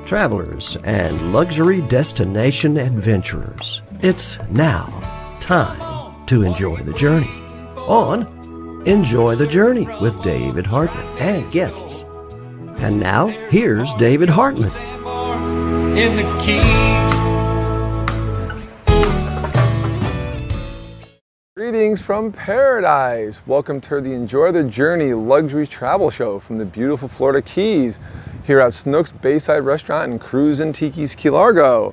Travelers and luxury destination adventurers, it's now time to enjoy the journey on Enjoy the Journey with David Hartman and guests. And now, here's David Hartman. In the Keys. Greetings from paradise. Welcome to the Enjoy the Journey luxury travel show from the beautiful Florida Keys here at Snooks Bayside Restaurant in Cruisin Tikis Key Largo.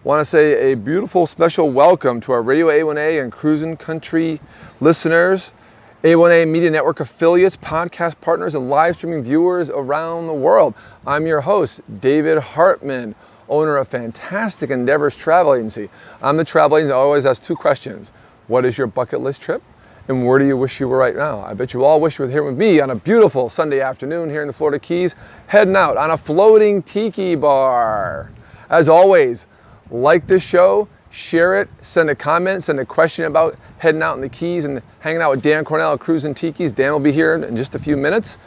Want to say a beautiful special welcome to our RadioA1A and Cruisin Country listeners, A1A Media Network affiliates, podcast partners, and live streaming viewers around the world. I'm your host, David Hartman, owner of Fantastic Endeavors Travel Agency. I'm the travel agent that always asks two questions. What is your bucket list trip? And where do you wish you were right now? I bet you all wish you were here with me on a beautiful Sunday afternoon here in the Florida Keys, heading out on a floating tiki bar. As always, like this show, share it, send a comment, send a question about heading out in the Keys and hanging out with Dan Cornell at Cruisin Tikis. Dan will be here in just a few minutes.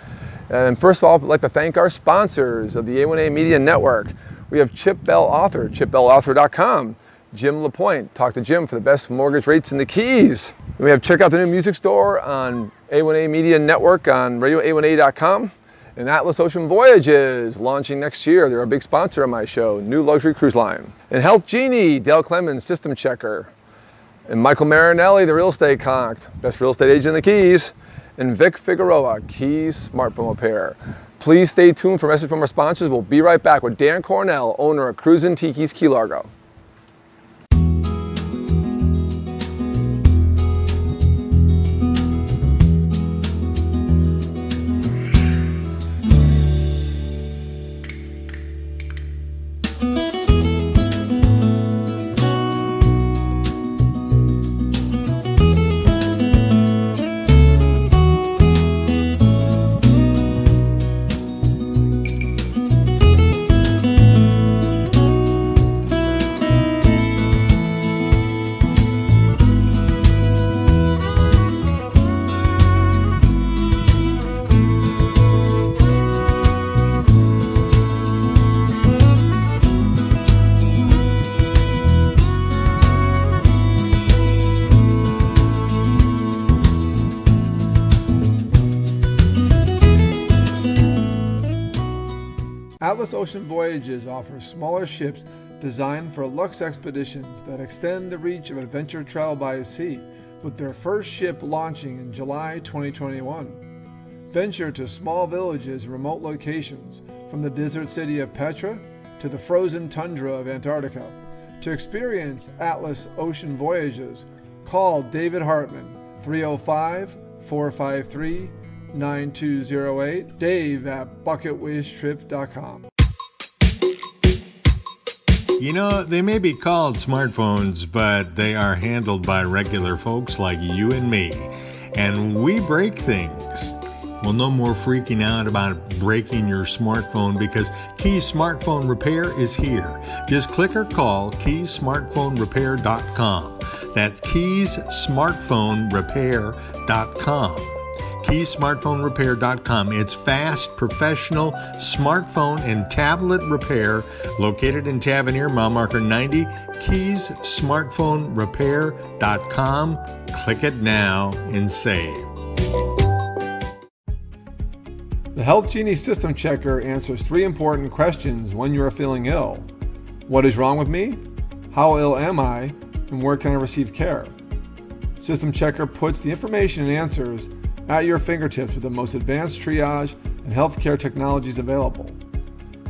And first of all, I'd like to thank our sponsors of the A1A Media Network. We have Chip Bell Author, chipbellauthor.com. Jim LaPointe, talk to Jim for the best mortgage rates in the Keys. We have check out the new music store on A1A Media Network on RadioA1A.com. And Atlas Ocean Voyages, launching next year. They're a big sponsor of my show, new luxury cruise line. And Health Genie, Dale Clemens, system checker. And Michael Marinelli, the real estate contact, best real estate agent in the Keys. And Vic Figueroa, Keys smartphone repair. Please stay tuned for a message from our sponsors. We'll be right back with Dan Cornell, owner of Cruisin Tikis Key Largo. Atlas Ocean Voyages offers smaller ships designed for luxe expeditions that extend the reach of adventure travel by sea, with their first ship launching in July 2021. Venture to small villages and remote locations, from the desert city of Petra to the frozen tundra of Antarctica. To experience Atlas Ocean Voyages, call David Hartman, 305-453-9208, Dave at bucketwishtrip.com. You know, they may be called smartphones, but they are handled by regular folks like you and me. And we break things. Well, no more freaking out about breaking your smartphone, because Keys Smartphone Repair is here. Just click or call keysmartphonerepair.com. That's keysmartphonerepair.com. keysmartphonerepair.com. It's fast, professional smartphone and tablet repair located in Tavernier, mile marker 90, keysmartphonerepair.com. Click it now and save. The Health Genie System Checker answers 3 important questions when you are feeling ill. What is wrong with me? How ill am I? And where can I receive care? System Checker puts the information and answers at your fingertips with the most advanced triage and healthcare technologies available.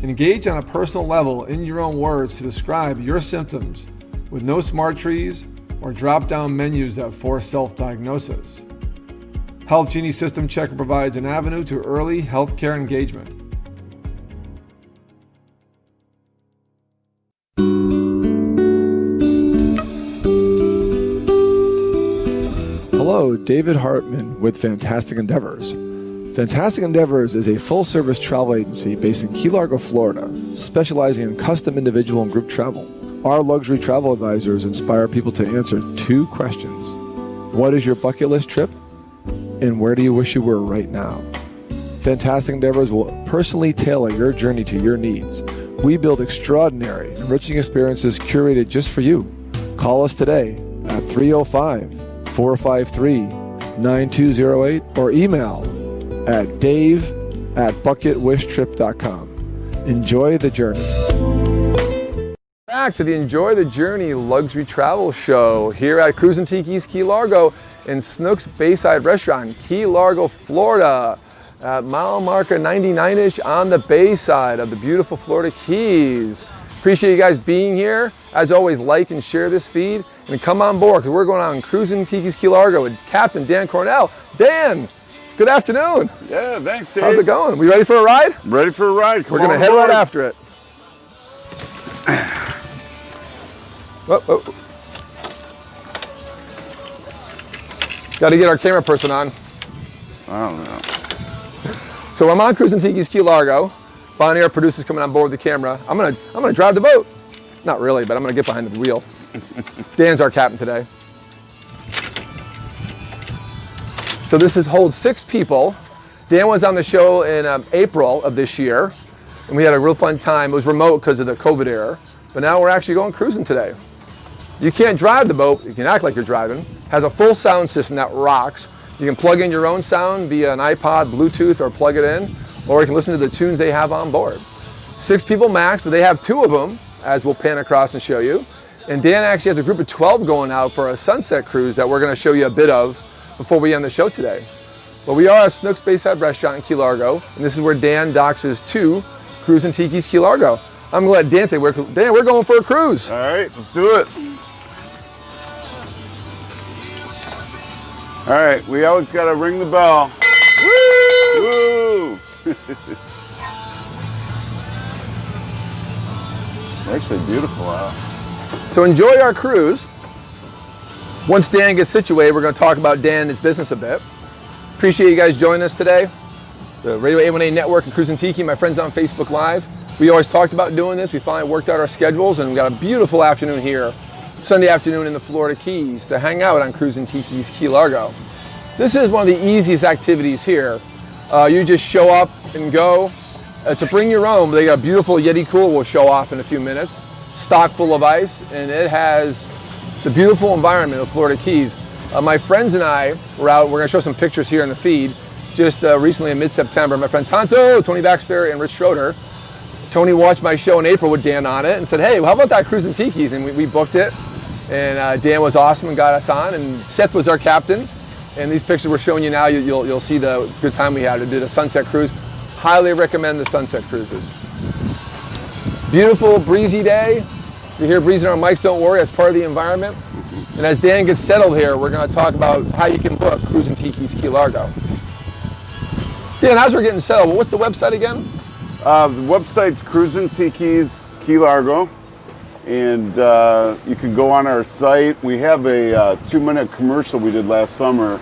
Engage on a personal level in your own words to describe your symptoms with no smart trees or drop-down menus that force self-diagnosis. Health Genie System Checker provides an avenue to early healthcare engagement. Hello, David Hartman with Fantastic Endeavors. Fantastic Endeavors is a full-service travel agency based in Key Largo, Florida, specializing in custom individual and group travel. Our luxury travel advisors inspire people to answer 2 questions. What is your bucket list trip? And where do you wish you were right now? Fantastic Endeavors will personally tailor your journey to your needs. We build extraordinary, enriching experiences curated just for you. Call us today at 305-453-9208 or email at dave@bucketwishtrip.com. Enjoy the journey. Back to the Enjoy the Journey luxury travel show here at Cruisin Tikis Key Largo in Snooks Bayside Restaurant in Key Largo, Florida, at mile marker 99-ish on the bayside of the beautiful Florida Keys. Appreciate you guys being here. As always, like and share this feed and come on board because we're going on Cruisin Tikis Key Largo with Captain Dan Cornell. Dan, good afternoon. Yeah, thanks, Dave. How's it going? We ready for a ride? Ready for a ride. We're going to head right after it. Whoa, whoa. Got to get our camera person on. I don't know. So I'm on Cruisin Tikis Key Largo. Bonnie, our producer's coming on board with the camera. I'm gonna drive the boat. Not really, but I'm gonna get behind the wheel. Dan's our captain today. So this holds 6 people. Dan was on the show in April of this year, and we had a real fun time. It was remote because of the COVID era, but now we're actually going cruising today. You can't drive the boat, you can act like you're driving. It has a full sound system that rocks. You can plug in your own sound via an iPod, Bluetooth, or plug it in, or you can listen to the tunes they have on board. 6 people max, but they have 2 of them, as we'll pan across and show you. And Dan actually has a group of 12 going out for a sunset cruise that we're going to show you a bit of before we end the show today. But we are at Snooks Bayside Restaurant in Key Largo, and this is where Dan docks his 2 Cruisin Tikis Key Largo. I'm going to let Dan take it. Dan, we're going for a cruise. All right, let's do it. All right, we always got to ring the bell. Woo! Woo! Actually beautiful out. So enjoy our cruise. Once Dan gets situated, we're going to talk about Dan and his business a bit. Appreciate you guys joining us today. The RadioA1A Network and Cruisin Tiki, my friends on Facebook Live. We always talked about doing this. We finally worked out our schedules and we got a beautiful afternoon here, Sunday afternoon in the Florida Keys to hang out on Cruisin Tikis Key Largo. This is one of the easiest activities here. You just show up and go. It's a bring your own. They got a beautiful Yeti cooler we'll show off in a few minutes. Stock full of ice, and it has the beautiful environment of Florida Keys. My friends and I were out. We're going to show some pictures here in the feed. Just recently in mid-September, my friend Tonto, Tony Baxter, and Rich Schroeder. Tony watched my show in April with Dan on it and said, hey, well, how about that Cruisin Tikis? And we booked it. And Dan was awesome and got us on. And Seth was our captain. And these pictures we're showing you now, you'll see the good time we had. We did a sunset cruise. Highly recommend the sunset cruises. Beautiful, breezy day. If you hear breezing our mics, don't worry, that's part of the environment. And as Dan gets settled here, we're going to talk about how you can book Cruisin Tikis Key Largo. Dan, as we're getting settled, what's the website again? The website's Cruisin Tikis Key Largo. And you can go on our site. We have a 2-minute commercial we did last summer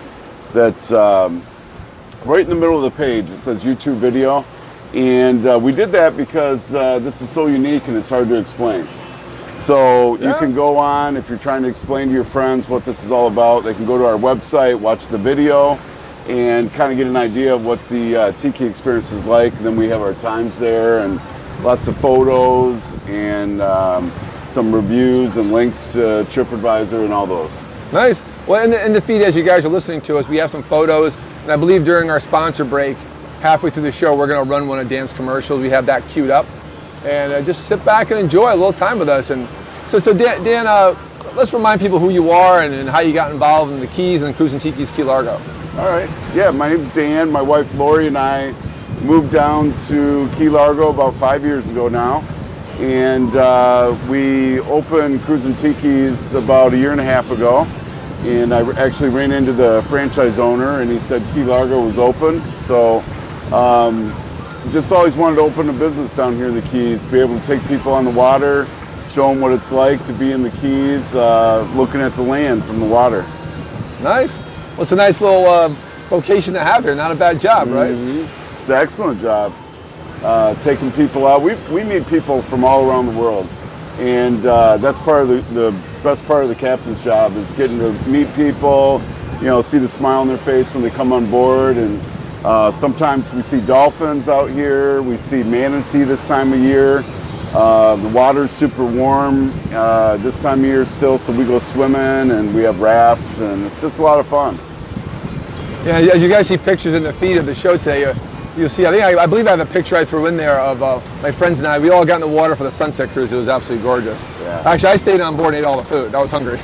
that's right in the middle of the page. It says YouTube video. And we did that because this is so unique and it's hard to explain. So you can go on, if you're trying to explain to your friends what this is all about, they can go to our website, watch the video, and kind of get an idea of what the tiki experience is like. And then we have our times there and lots of photos and some reviews and links to TripAdvisor and all those. Nice. Well, in the feed as you guys are listening to us, we have some photos. And I believe during our sponsor break, halfway through the show, we're going to run one of Dan's commercials. We have that queued up. And just sit back and enjoy a little time with us. And so Dan, let's remind people who you are and how you got involved in the Keys and Cruisin Tikis Key Largo. All right. Yeah, my name's Dan. My wife Lori and I moved down to Key Largo about 5 years ago now. And we opened Cruisin Tikis about 1.5 years ago. And I actually ran into the franchise owner and he said Key Largo was open. So just always wanted to open a business down here in the Keys, be able to take people on the water, show them what it's like to be in the Keys, looking at the land from the water. Nice. Well, it's a nice little vocation to have here. Not a bad job, right? Mm-hmm. It's an excellent job. Taking people out. We meet people from all around the world. And that's part of the best part of the captain's job is getting to meet people, see the smile on their face when they come on board and Sometimes we see dolphins out here. We see manatee this time of year. The water's super warm this time of year still, so we go swimming and we have rafts, and it's just a lot of fun. Yeah, as you guys see pictures in the feed of the show today, you'll see, I believe I have a picture I threw in there of my friends and I. We all got in the water for the sunset cruise. It was absolutely gorgeous. Yeah. Actually, I stayed on board and ate all the food. I was hungry.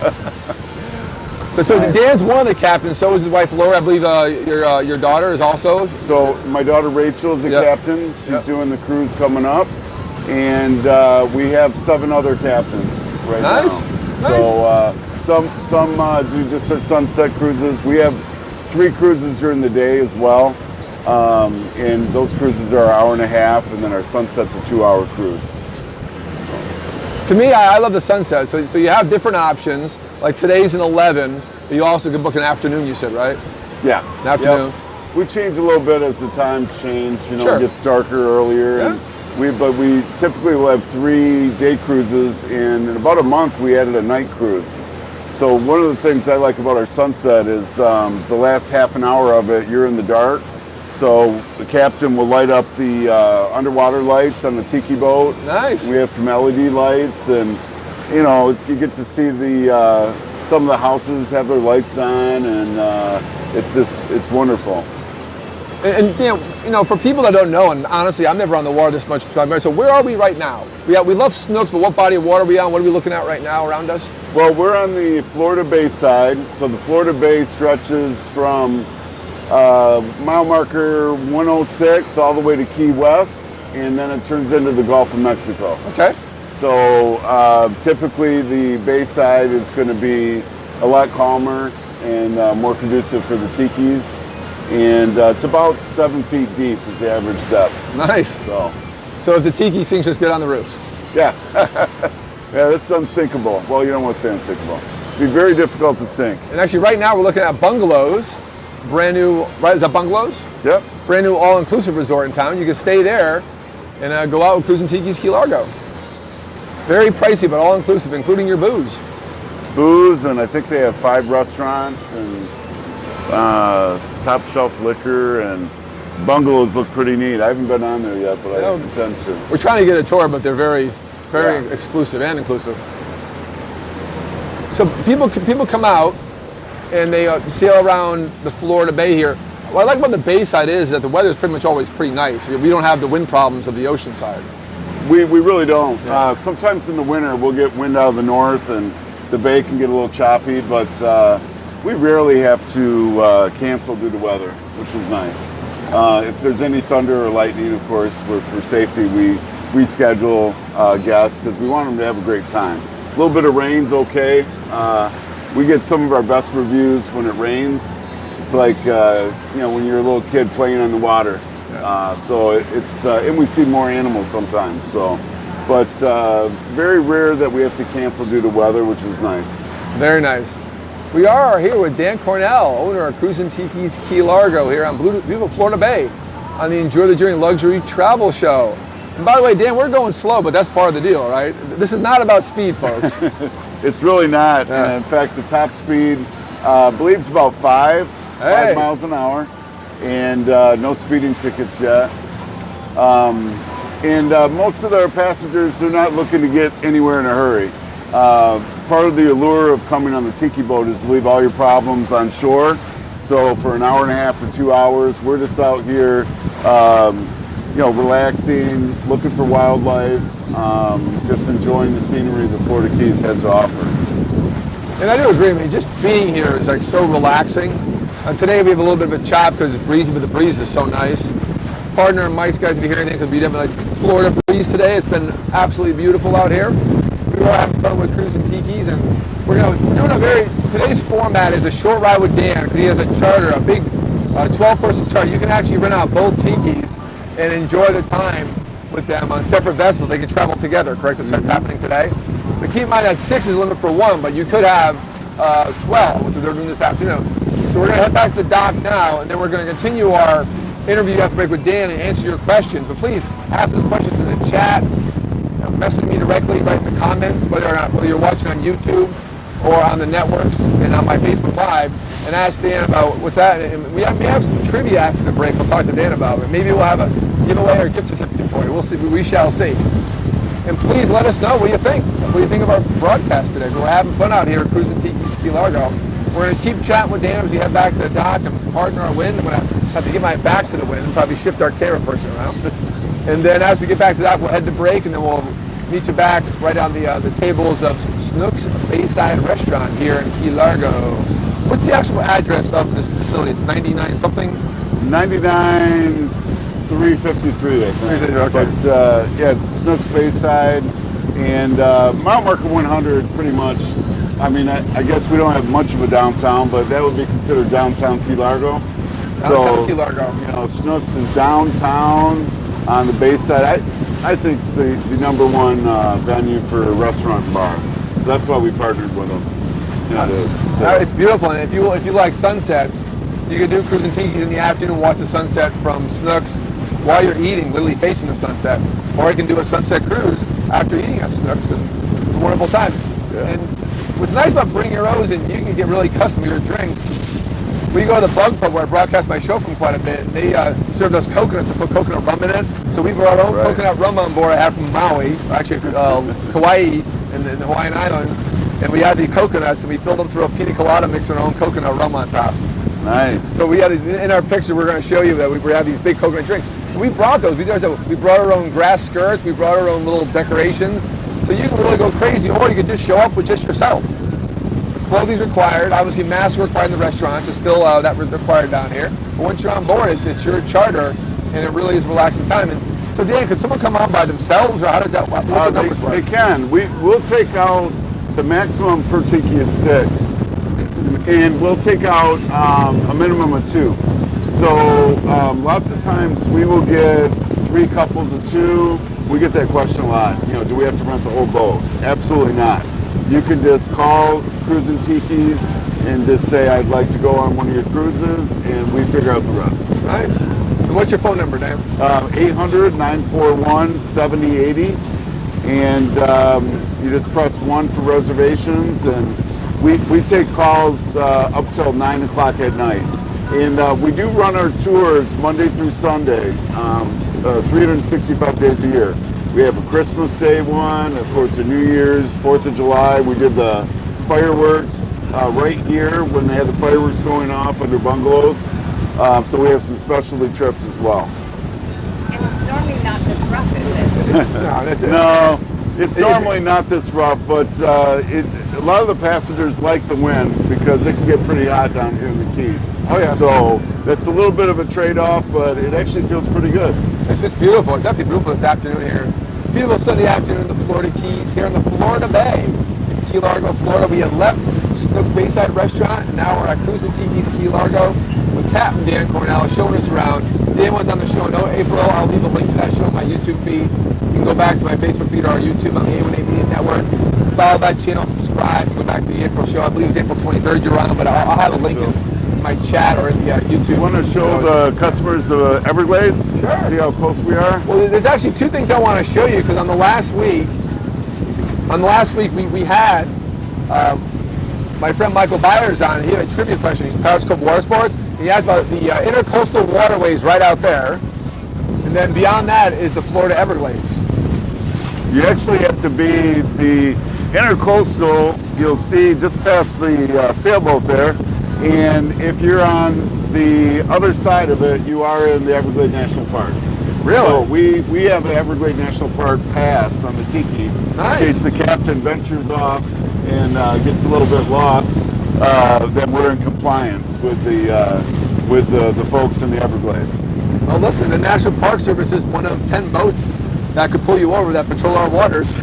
So Dan's one of the captains, so is his wife Laura. I believe your daughter is also. So my daughter Rachel is a captain. She's doing the cruise coming up. And we have 7 other captains right now. Nice. So some do just our sunset cruises. We have 3 cruises during the day as well. And those cruises are an hour and a half, and then our sunset's a 2-hour cruise. To me, I love the sunset. So you have different options. Like today's an 11, but you also can book an afternoon, you said, right? Yeah. An afternoon. Yep. We change a little bit as the times change. You know, Sure. It gets darker earlier. Yeah. And we typically will have 3 day cruises, and in about a month we added a night cruise. So one of the things I like about our sunset is the last half an hour of it, you're in the dark. So the captain will light up the underwater lights on the tiki boat. Nice. We have some LED lights, and you know, you get to see the some of the houses have their lights on, and it's wonderful. And you know, for people that don't know, and honestly, I'm never on the water this much. So where are we right now? We love Snooks, but what body of water are we on? What are we looking at right now around us? Well, we're on the Florida Bayside. So the Florida Bay stretches from mile marker 106 all the way to Key West, and then it turns into the Gulf of Mexico. Okay. So typically the Bayside is going to be a lot calmer and more conducive for the tikis. And it's about 7 feet deep is the average depth. Nice. So if the tiki sinks, just get on the roof. Yeah. Yeah, that's unsinkable. Well, you don't want to say unsinkable. It'd be very difficult to sink. And actually, right now we're looking at bungalows, brand new. Right? Is that bungalows? Yep. Brand new all-inclusive resort in town. You can stay there and go out with Cruisin Tikis Key Largo. Very pricey, but all-inclusive, including your booze. Booze, and I think they have 5 restaurants and top shelf liquor, and bungalows look pretty neat. I haven't been on there yet, but I intend to. We're trying to get a tour, but they're very exclusive and inclusive. So people come out and they sail around the Florida Bay here. What I like about the Bayside is that the weather is pretty much always pretty nice. We don't have the wind problems of the ocean side. We really don't. Yeah. Sometimes in the winter we'll get wind out of the north and the bay can get a little choppy, but we rarely have to cancel due to weather, which is nice. If there's any thunder or lightning, of course, for safety, we reschedule guests because we want them to have a great time. A little bit of rain's okay. We get some of our best reviews when it rains. It's like when you're a little kid playing on the water. So it's and we see more animals sometimes. But very rare that we have to cancel due to weather, which is nice. Very nice. We are here with Dan Cornell, owner of Cruisin Tikis Key Largo here on beautiful Florida Bay on the Enjoy the Journey Luxury Travel Show. And by the way, Dan, we're going slow, but that's part of the deal, right? This is not about speed, folks. It's really not. Yeah. In fact, the top speed, I believe, is about 5 miles an hour, and no speeding tickets yet. And most of our passengers, they're not looking to get anywhere in a hurry. Part of the allure of coming on the tiki boat is to leave all your problems on shore. So for an hour and a half or 2 hours, we're just out here, relaxing, looking for wildlife, just enjoying the scenery the Florida Keys has to offer. And I do agree. I mean, just being here is like so relaxing. Today we have a little bit of a chop because it's breezy, but the breeze is so nice. Partner and Mike's guys, if you hear anything, because we have like Florida breeze today. It's been absolutely beautiful out here. We were having fun with Cruisin Tikis, and we're doing today's format is a short ride with Dan because he has a charter, a big 12-person charter. You can actually rent out both tikis and enjoy the time with them on separate vessels. They can travel together, correct? That's what's happening today. So keep in mind that 6 is the limit for 1, but you could have 12, which they're doing this afternoon. So we're going to head back to the dock now, and then we're going to continue our interview after break with Dan and answer your questions. But please ask us questions in the chat. Message me directly, write in the comments, whether you're watching on YouTube or on the networks and on my Facebook Live. and ask Dan about what's that. And we may have some trivia after the break. We'll talk to Dan about it. Maybe we'll have a giveaway or a gift certificate for you. We'll see. We shall see. And please let us know what you think. What do you think of our broadcast today? We're having fun out here at Cruisin Tikis Key Largo. We're going to keep chatting with Dan as we head back to the dock and partner our wind. I'm going to have to get my back to the wind and probably shift our camera person around. And then as we get back to the dock, we'll head to break, and then we'll meet you back right on the tables of Snooks Bayside Restaurant here in Key Largo. What's the actual address of this facility? It's 99 something? 99,353, I think. Okay. But yeah, it's Snooks Bayside and mile marker 100 pretty much. I mean, I guess we don't have much of a downtown, but that would be considered downtown Key Largo. Downtown Key Largo. You know, Snooks is downtown on the Bayside. I think it's the number one venue for a restaurant and bar. So that's why we partnered with them. You know, It's beautiful, and if you like sunsets, you can do Cruisin Tikis in the afternoon, watch the sunset from Snooks while you're eating, literally facing the sunset. Or you can do a sunset cruise after eating at Snooks, and it's a wonderful time. Yeah. And what's nice about Bring Your O's, and you can get really custom to your drinks. We go to the Bug Pub where I broadcast my show from quite a bit, and they served us coconuts and put coconut rum in it. So we brought our own coconut rum on board. I have from Maui, actually Kauai in the Hawaiian Islands. And we had the coconuts, and we filled them through a pina colada, mixing our own coconut rum on top. nice. So we had, in our picture, we're going to show you that we have these big coconut drinks. And we brought those. We brought our own grass skirts. We brought our own little decorations. So you can really go crazy, or you could just show up with just yourself. Clothing's required. Obviously, masks are required in the restaurants. It's still that required down here. But once you're on board, it's your charter, and it really is a relaxing time. And so, Dan, could someone come on by themselves, or how does that work? They can. We'll take out, the maximum per tiki is 6, and we'll take out a minimum of 2. So lots of times we will get 3 couples of 2. We get that question a lot. You know, do we have to rent the whole boat? Absolutely not. You can just call Cruisin Tikis and just say, I'd like to go on one of your cruises, and we figure out the rest. Nice. And what's your phone number, Dan? 800-941-7080. And you just press 1 for reservations, and we take calls up till 9 o'clock at night. And we do run our tours Monday through Sunday, 365 days a year. We have a Christmas Day one, of course, a New Year's, 4th of July. We did the fireworks right here when they had the fireworks going off under bungalows. So we have some specialty trips as well. And it's normally not this rough, is it? No, that's it. No, it's normally not this rough, but a lot of the passengers like the wind because it can get pretty hot down here in the Keys. Oh, yeah. So that's a little bit of a trade-off, but it actually feels pretty good. It's just beautiful. It's absolutely beautiful this afternoon here. Beautiful Sunday afternoon in the Florida Keys, here in the Florida Bay. In Key Largo, Florida. We had left Snooks Bayside Restaurant, and now we're at Cruisin Tikis Key Largo with Captain Dan Cornell showing us around. Dan was on the show in April. I'll leave a link to that show on my YouTube feed. You can go back to my Facebook feed or our YouTube on the A1A Media Network. Follow that channel, subscribe, go back to the April show. I believe it's April 23rd you're on, but I'll have a link in my chat or in the YouTube. You want to show the customers the Everglades? Sure. See how close we are? Well, there's actually 2 things I want to show you, because on the last week we had my friend Michael Byers on. He had a trivia question. He's Periscope Water Sports. He asked about the intercoastal waterways right out there. And then beyond that is the Florida Everglades. You actually have to be the intercoastal. You'll see just past the sailboat there. And if you're on the other side of it, you are in the Everglades National Park. Really? So we have an Everglades National Park pass on the Tiki. Nice. In case the captain ventures off and gets a little bit lost, then we're in compliance with the folks in the Everglades. Well, listen, the National Park Service is one of 10 boats that could pull you over that patrol our waters.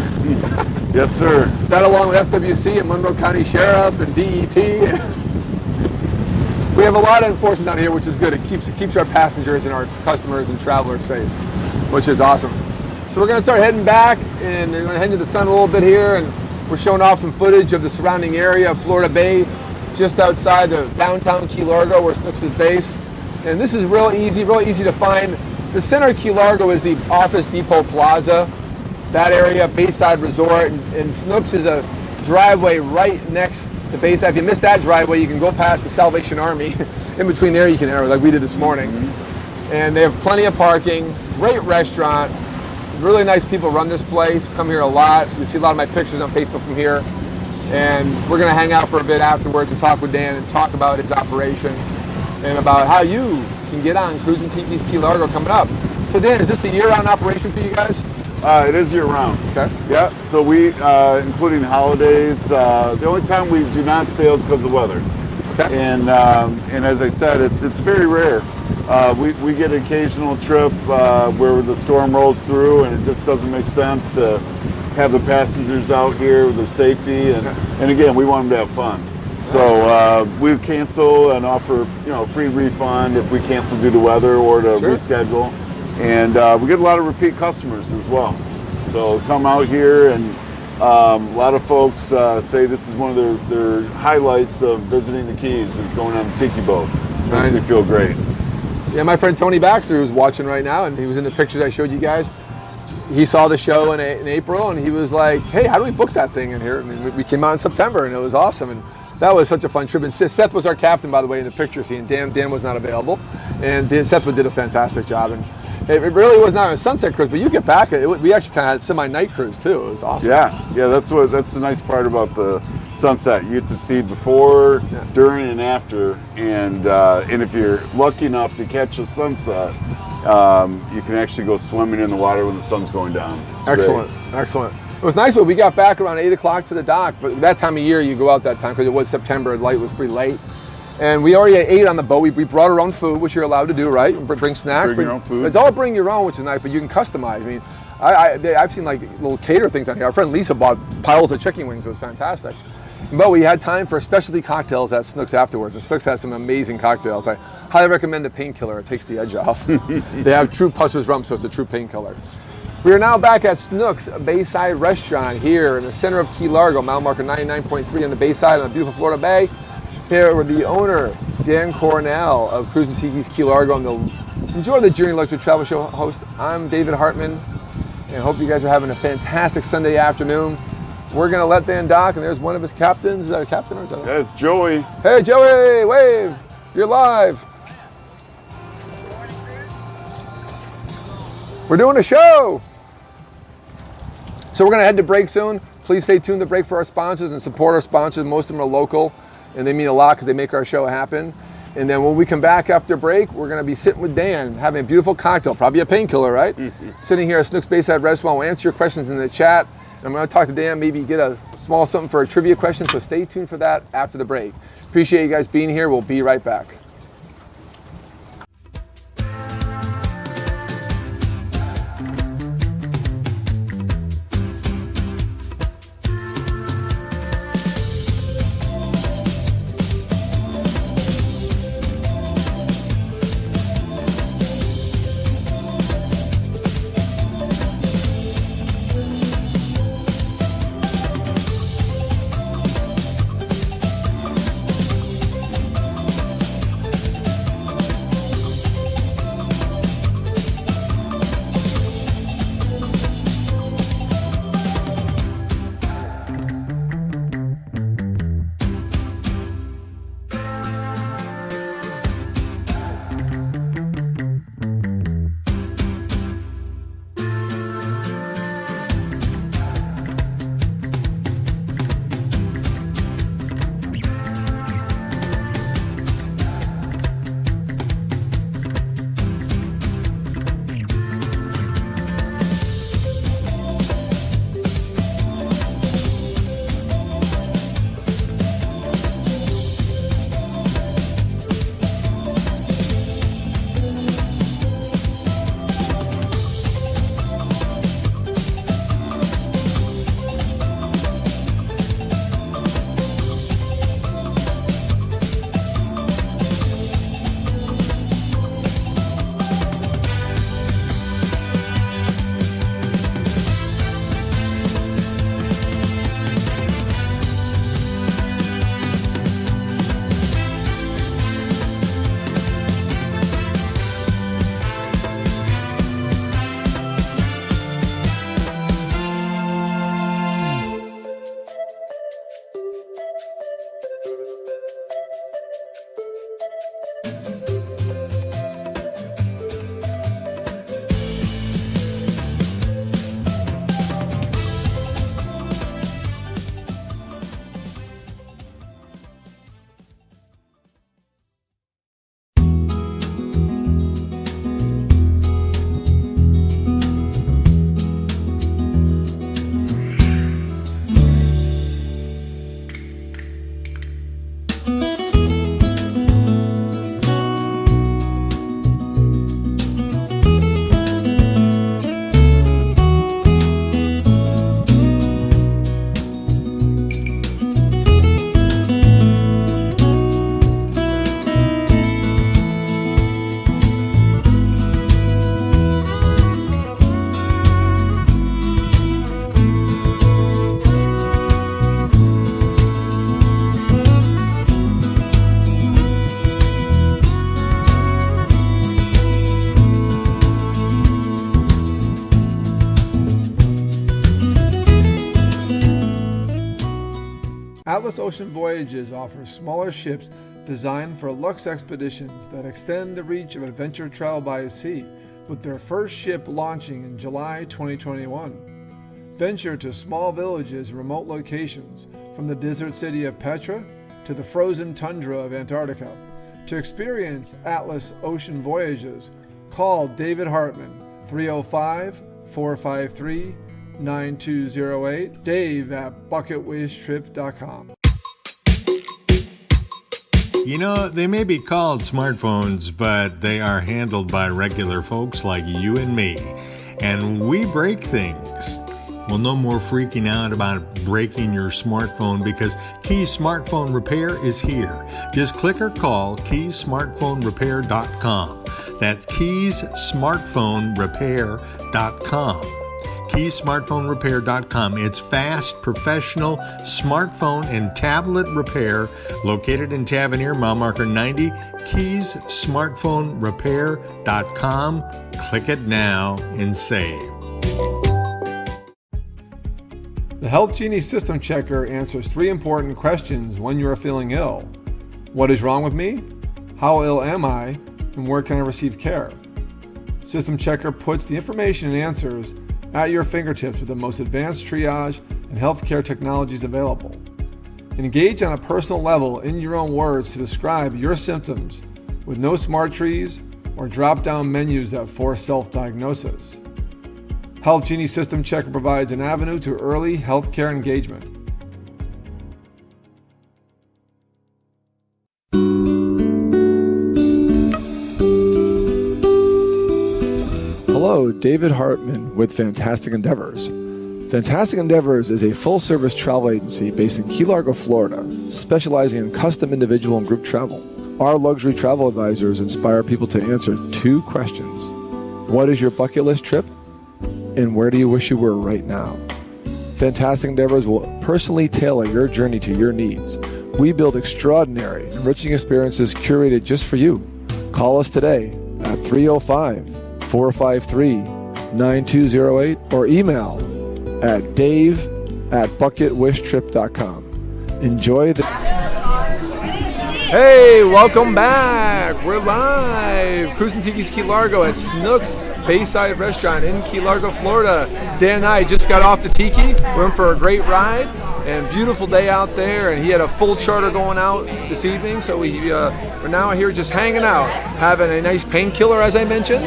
Yes, sir. That along with FWC and Monroe County Sheriff and DEP. We have a lot of enforcement down here, which is good. It keeps our passengers and our customers and travelers safe, which is awesome. So we're going to start heading back, and we're going to head into the sun a little bit here, and we're showing off some footage of the surrounding area of Florida Bay, just outside of downtown Key Largo, where Snooks is based. And this is real easy to find. The center of Key Largo is the Office Depot Plaza, that area, Bayside Resort, and Snooks is a driveway right next the Bayside. If you missed that driveway, you can go past the Salvation Army. In between there, you can enter like we did this morning. And they have plenty of parking, great restaurant, really nice people run this place, come here a lot. You see a lot of my pictures on Facebook from here. And we're gonna hang out for a bit afterwards and talk with Dan and talk about his operation and about how you can get on Cruisin Tikis Key Largo coming up. So Dan, is this a year-round operation for you guys? It is year-round. Okay. Yeah, so we, including holidays, the only time we do not sail is because of weather. Okay. And as I said, it's very rare. We get an occasional trip where the storm rolls through and it just doesn't make sense to have the passengers out here with their safety. And again, we want them to have fun. So we cancel and offer free refund if we cancel due to weather or to reschedule. And we get a lot of repeat customers as well. So come out here, and a lot of folks say this is one of their highlights of visiting the Keys is going on the tiki boat. Nice. Makes me feel great. Yeah, my friend Tony Baxter, who's watching right now, and he was in the pictures I showed you guys. He saw the show in April, and he was like, "Hey, how do we book that thing in here?" And we came out in September, and it was awesome. And that was such a fun trip. And Seth was our captain, by the way, in the picture scene. Dan was not available, and Seth did a fantastic job. And it really was not a sunset cruise, but you get back, we actually kind of had a semi-night cruise too. It was awesome. Yeah, that's the nice part about the sunset. You get to see before, during, and after. And if you're lucky enough to catch a sunset, you can actually go swimming in the water when the sun's going down. It's excellent, great. Excellent. It was nice when we got back around 8 o'clock to the dock, but that time of year you go out that time because it was September, light was pretty late. And we already ate on the boat. We brought our own food, which you're allowed to do, right? Bring snacks. Bring your own food. It's all bring your own, which is nice, but you can customize. I mean, I've seen like little cater things on here. Our friend Lisa bought piles of chicken wings. It was fantastic. But we had time for specialty cocktails at Snooks afterwards. And Snooks has some amazing cocktails. I highly recommend the painkiller. It takes the edge off. They have true Pusser's rum, so it's a true painkiller. We are now back at Snooks Bayside Restaurant here in the center of Key Largo, mile marker 99.3 on the Bayside on the beautiful Florida Bay. Here with the owner, Dan Cornell of Cruisin Tikis Key Largo, and the Enjoy the Journey Luxury Travel Show host. I'm David Hartman, and hope you guys are having a fantastic Sunday afternoon. We're going to let Dan dock, and there's one of his captains. Is that a captain or is that Yeah, it's Joey. Hey, Joey, wave. You're live. We're doing a show. So we're going to head to break soon. Please stay tuned to break for our sponsors and support our sponsors. Most of them are local, and they mean a lot because they make our show happen. And then when we come back after break, we're going to be sitting with Dan, having a beautiful cocktail, probably a painkiller, right? Sitting here at Snooks Bayside Restaurant. We'll answer your questions in the chat. And I'm going to talk to Dan, maybe get a small something for a trivia question. So stay tuned for that after the break. Appreciate you guys being here. We'll be right back. Atlas Ocean Voyages offers smaller ships designed for luxe expeditions that extend the reach of adventure travel by sea, with their first ship launching in July 2021. Venture to small villages and remote locations, from the desert city of Petra to the frozen tundra of Antarctica. To experience Atlas Ocean Voyages, call David Hartman, 305-453-9208, Dave at bucketwishtrip.com. You know, they may be called smartphones, but they are handled by regular folks like you and me. And we break things. Well, no more freaking out about breaking your smartphone, because Keys Smartphone Repair is here. Just click or call keysmartphonerepair.com. That's keysmartphonerepair.com. keysmartphonerepair.com. It's fast, professional smartphone and tablet repair located in Tavernier, mile marker 90. keysmartphonerepair.com. Click it now and save. The Health Genie System Checker answers 3 important questions when you are feeling ill. What is wrong with me? How ill am I? And where can I receive care? System Checker puts the information and answers at your fingertips with the most advanced triage and healthcare technologies available. Engage on a personal level in your own words to describe your symptoms with no smart trees or drop-down menus that force self-diagnosis. Health Genie System Checker provides an avenue to early healthcare engagement. Hello, David Hartman with Fantastic Endeavors. Fantastic Endeavors is a full-service travel agency based in Key Largo, Florida, specializing in custom individual and group travel. Our luxury travel advisors inspire people to answer 2 questions. What is your bucket list trip? And where do you wish you were right now? Fantastic Endeavors will personally tailor your journey to your needs. We build extraordinary, enriching experiences curated just for you. Call us today at 305-453-9208 or email at dave@bucketwishtrip.com. Enjoy the... Hey, welcome back. We're live. Cruisin Tikis Key Largo at Snooks Bayside Restaurant in Key Largo, Florida. Dan and I just got off the Tiki. We're in for a great ride and beautiful day out there. And he had a full charter going out this evening. So we're now here just hanging out, having a nice painkiller, as I mentioned.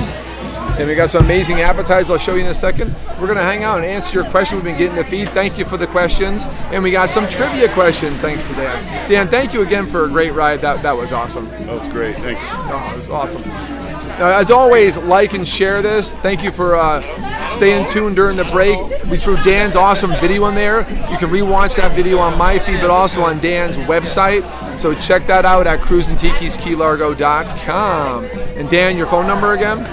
And we got some amazing appetizers I'll show you in a second. We're going to hang out and answer your questions. We've been getting the feed. Thank you for the questions. And we got some trivia questions thanks to Dan. Dan, thank you again for a great ride. That was awesome. That was great. Thanks. Oh, it was awesome. Now, as always, like and share this. Thank you for staying tuned during the break. We threw Dan's awesome video in there. You can rewatch that video on my feed, but also on Dan's website. So check that out at cruisintikiskeylargo.com. And Dan, your phone number again?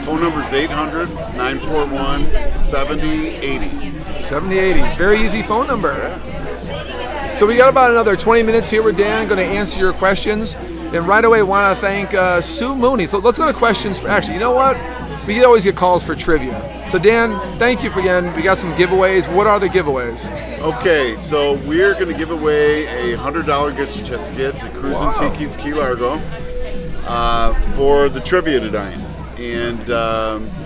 Phone number is 800-941-7080. 7080. Very easy phone number. So we got about another 20 minutes here with Dan. Going to answer your questions. And right away, want to thank Sue Mooney. So let's go to questions. Actually, you know what? We always get calls for trivia. So Dan, thank you again. We got some giveaways. What are the giveaways? Okay, so we're going to give away a $100 gift certificate to Cruisin Tikis Key Largo for the trivia tonight. And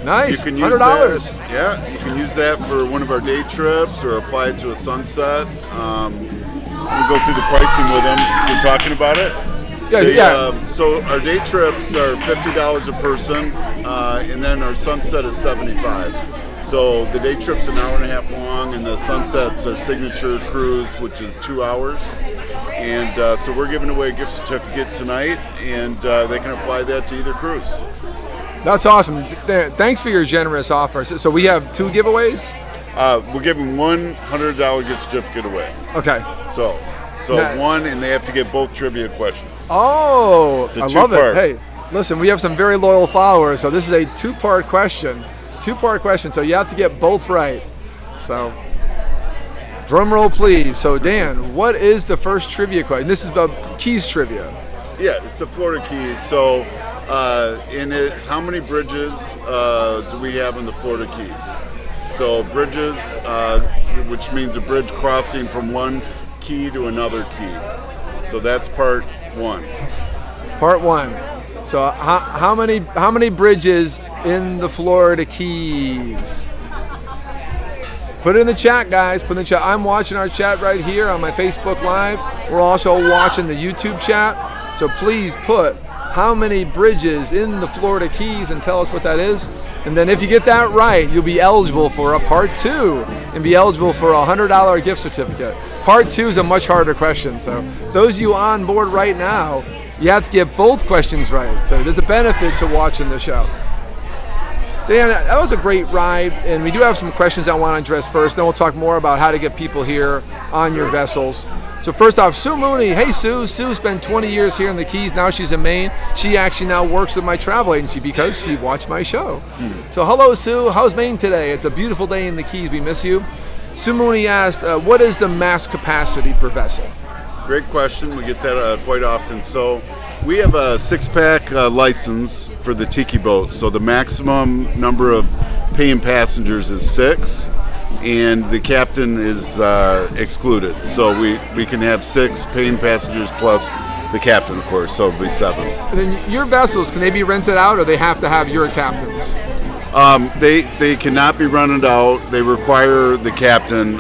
nice. You can use $100. That, you can use that for one of our day trips or apply it to a sunset. We'll go through the pricing with them since we're talking about it. Yeah. So our day trips are $50 a person, and then our sunset is $75. So the day trip's an hour and a half long, and the sunset's our signature cruise, which is 2 hours. And so we're giving away a gift certificate tonight, and they can apply that to either cruise. That's awesome. Thanks for your generous offer. So we have 2 giveaways? We're giving one $100 gift certificate away. Okay. So one, and they have to get both trivia questions. Oh, it's a I two-part. love it. Hey, listen, we have some very loyal followers, so this is a 2-part question. 2-part question, so you have to get both right. So, drum roll, please. So, Dan, what is the first trivia question? This is about Keys trivia. Yeah, it's the Florida Keys. So, and it's how many bridges do we have in the Florida Keys? So, bridges, which means a bridge crossing from one key to another key. So that's part one. Part one. So how many bridges in the Florida Keys? Put it in the chat, guys. Put it in the chat. I'm watching our chat right here on my Facebook Live. We're also watching the YouTube chat. So please put how many bridges in the Florida Keys and tell us what that is. And then if you get that right, you'll be eligible for a part two and be eligible for a $100 gift certificate. Part two is a much harder question. So those of you on board right now, you have to get both questions right. So there's a benefit to watching the show. Dan, that was a great ride, and we do have some questions I want to address first. Then we'll talk more about how to get people here on your vessels. So first off, Sue Mooney. Hey, Sue. Sue spent 20 years here in the Keys. Now she's in Maine. She actually now works with my travel agency because she watched my show. So hello, Sue. How's Maine today? It's a beautiful day in the Keys. We miss you. Sue Mooney asked, what is the mass capacity per vessel? Great question. We get that quite often. So we have a 6-pack license for the tiki boat. So the maximum number of paying passengers is 6, and the captain is excluded. So we can have 6 paying passengers plus the captain, of course. So it'll be 7. And then your vessels, can they be rented out, or they have to have your captains? They cannot be rented out. They require the captain.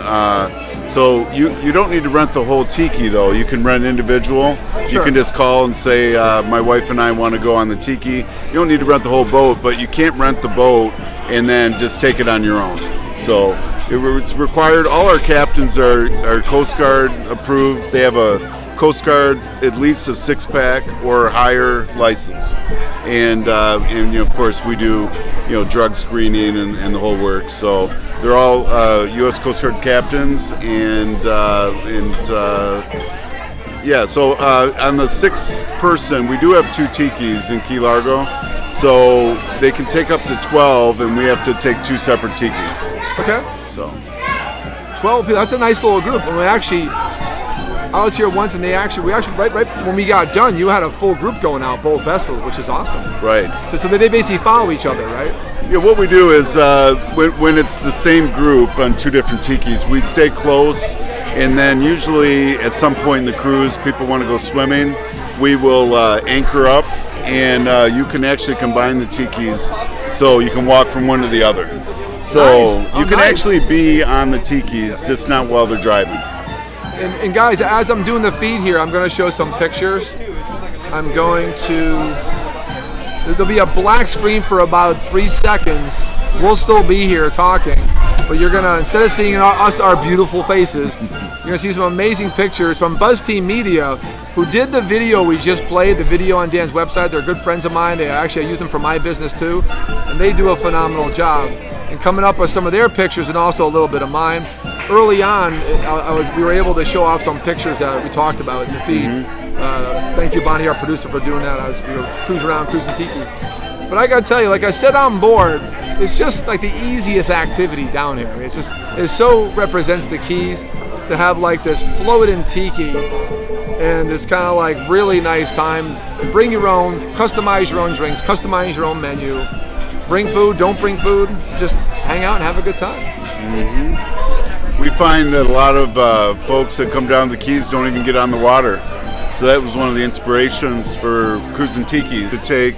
So you don't need to rent the whole tiki, though. You can rent individual. Sure. You can just call and say, my wife and I want to go on the tiki. You don't need to rent the whole boat, but you can't rent the boat and then just take it on your own. So it's required. All our captains are Coast Guard approved. They have a Coast Guard's at least a 6-pack or higher license, and of course we do drug screening and the whole works. So they're all U.S. Coast Guard captains, and yeah. So on the 6th person, we do have 2 tikis in Key Largo, so they can take up to 12, and we have to take 2 separate tikis. Okay. So 12 people. That's a nice little group. And I was here once, and we actually right when we got done, you had a full group going out, both vessels, which is awesome. Right. So they basically follow each other, right? Yeah. What we do is when it's the same group on 2 different tikis, we stay close, and then usually at some point in the cruise, people want to go swimming. We will anchor up, and you can actually combine the tikis, so you can walk from one to the other. So Nice. you can Nice. actually be on the tikis, just not while they're driving. And guys, as I'm doing the feed here, I'm going to show some pictures. There'll be a black screen for about 3 seconds. We'll still be here talking, but you're going to, instead of seeing our beautiful faces, you're going to see some amazing pictures from Buzz Team Media, who did the video we just played, the video on Dan's website. They're good friends of mine. I use them for my business too, and they do a phenomenal job. And coming up with some of their pictures and also a little bit of mine. Early on, we were able to show off some pictures that we talked about in the feed. Thank you, Bonnie, our producer, for doing that as we were cruising around Cruisin Tikis. But I gotta tell you, like I said on board, it's just like the easiest activity down here. It so represents the Keys to have like this floating tiki and this kind of like really nice time. Bring your own, customize your own drinks, customize your own menu. Bring food, don't bring food, just hang out and have a good time. We find that a lot of folks that come down the Keys don't even get on the water. So that was one of the inspirations for Cruisin Tikis, to take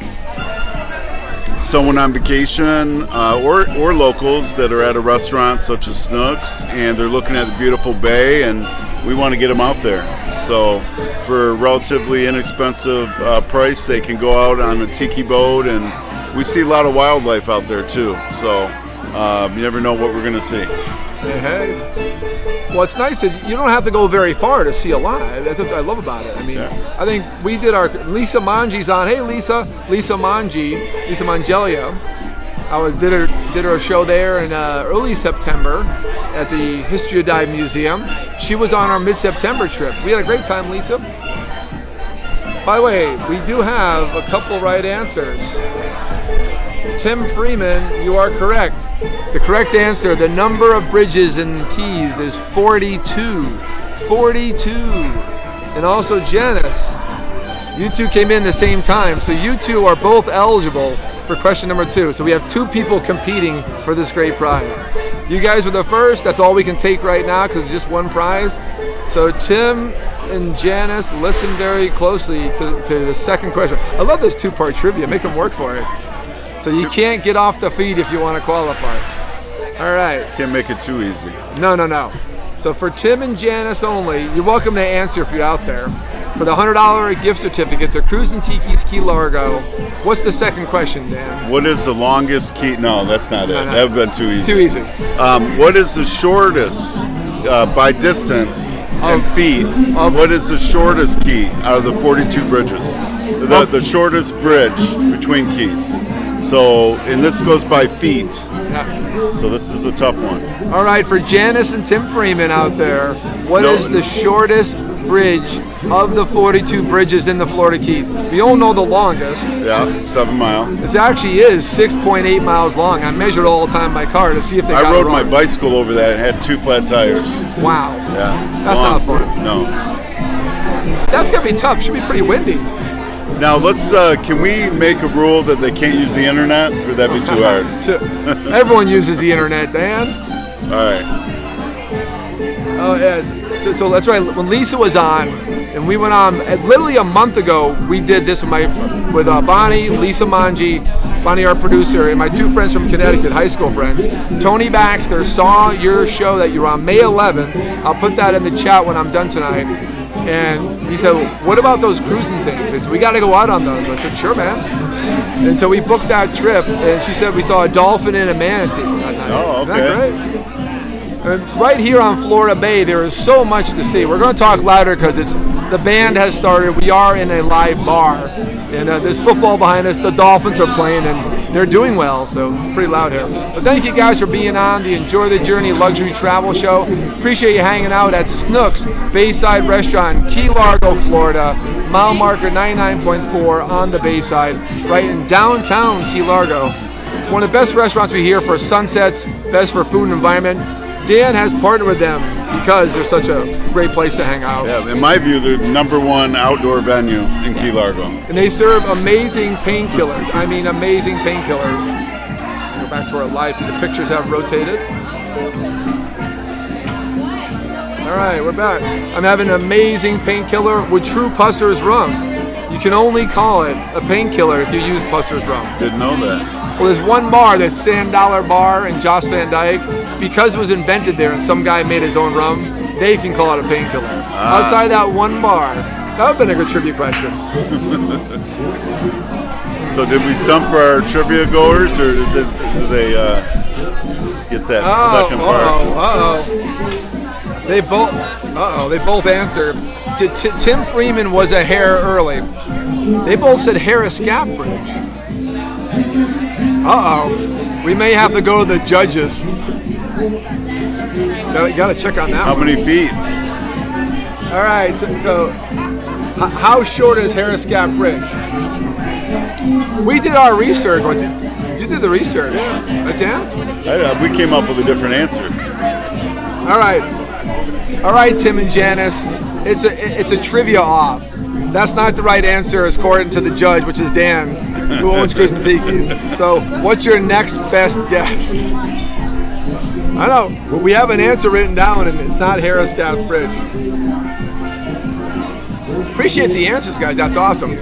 someone on vacation or locals that are at a restaurant such as Snooks, and they're looking at the beautiful bay, and we want to get them out there. So for a relatively inexpensive price, they can go out on a tiki boat, and we see a lot of wildlife out there too. So you never know what we're going to see. Hey. Well, it's nice that you don't have to go very far to see a lot. That's what I love about it. I mean, Yeah. I think we did Lisa Mangi's on. Hey, Lisa Mangelia. Did her show there in early September at the History of Dive Museum. She was on our mid-September trip. We had a great time, Lisa. By the way, we do have a couple right answers. Tim Freeman, you are correct. The correct answer, the number of bridges in Keys is 42. 42. And also Janice, you two came in the same time, so you two are both eligible for question number 2. So we have 2 people competing for this great prize. You guys were the first. That's all we can take right now because it's just one prize. So Tim and Janice, listen very closely to the second question. I love this two-part trivia. Make them work for it. So you can't get off the feed if you want to qualify. All right. Can't make it too easy. No. So for Tim and Janice only, you're welcome to answer if you're out there. For the $100 gift certificate to Cruisin Tikis Key Largo, what's the second question, Dan? What is the longest key? No, that's not it. No. That would have been too easy. Too easy. What is the shortest, by distance and feet, what is the shortest key out of the 42 bridges? The shortest bridge between keys. So, and this goes by feet. Yeah. So this is a tough one. All right, for Janice and Tim Freeman out there, what is the shortest bridge of the 42 bridges in the Florida Keys? We all know the longest. Yeah, 7 mile. It actually is 6.8 miles long. I measured all the time in my car to see if they got it I rode wrong. my bicycle over that and had 2 flat tires. Wow. Yeah. That's not fun. No. That's going to be tough. Should be pretty windy. Now let's, can we make a rule that they can't use the internet, or that'd be too hard? Everyone uses the internet, Dan. All right. Oh, yes. So that's right. When Lisa was on, and we went on, literally a month ago, we did this with Bonnie, Lisa Manji, Bonnie, our producer, and my 2 friends from Connecticut, high school friends. Tony Baxter saw your show that you were on May 11th. I'll put that in the chat when I'm done tonight. And he said, what about those cruising things? I said, we got to go out on those. I said, sure, man. And so we booked that trip, and she said we saw a dolphin and a manatee that night. Oh, okay. Isn't that great? And right here on Florida Bay, there is so much to see. We're going to talk louder because the band has started. We are in a live bar. And there's football behind us. The Dolphins are playing, and they're doing well, so pretty loud here. But thank you guys for being on the Enjoy the Journey Luxury Travel Show. Appreciate you hanging out at Snooks Bayside Restaurant, Key Largo, Florida. Mile marker 99.4 on the Bayside, right in downtown Key Largo. One of the best restaurants we hear for sunsets, best for food and environment. Dan has partnered with them because they're such a great place to hang out. Yeah, in my view, they're the #1 outdoor venue in Key Largo. And they serve amazing painkillers. I mean, amazing painkillers. Go back to our live. The pictures have rotated. All right, we're back. I'm having an amazing painkiller with True Pusser's Rum. You can only call it a painkiller if you use Pusser's Rum. Didn't know that. Well, there's one bar, the Sand Dollar Bar in Joss Van Dyke. Because it was invented there and some guy made his own rum, they can call it a painkiller. Outside that one bar, that would have been a good trivia question. So did we stump our trivia goers, or do they get that second part? They both answered. Tim Freeman was a hair early. They both said Harris Gap Bridge. We may have to go to the judges. Gotta check on that. How many feet? All right, so how short is Harris Gap Bridge? We did our research. You did the research. Yeah. Right, Dan? We came up with a different answer. All right, Tim and Janice. It's a trivia off. That's not the right answer according to the judge, which is Dan, who owns Cruisin Tikis. So what's your next best guess? I know. We have an answer written down, and it's not Harris Gap Bridge. Appreciate the answers, guys. That's awesome.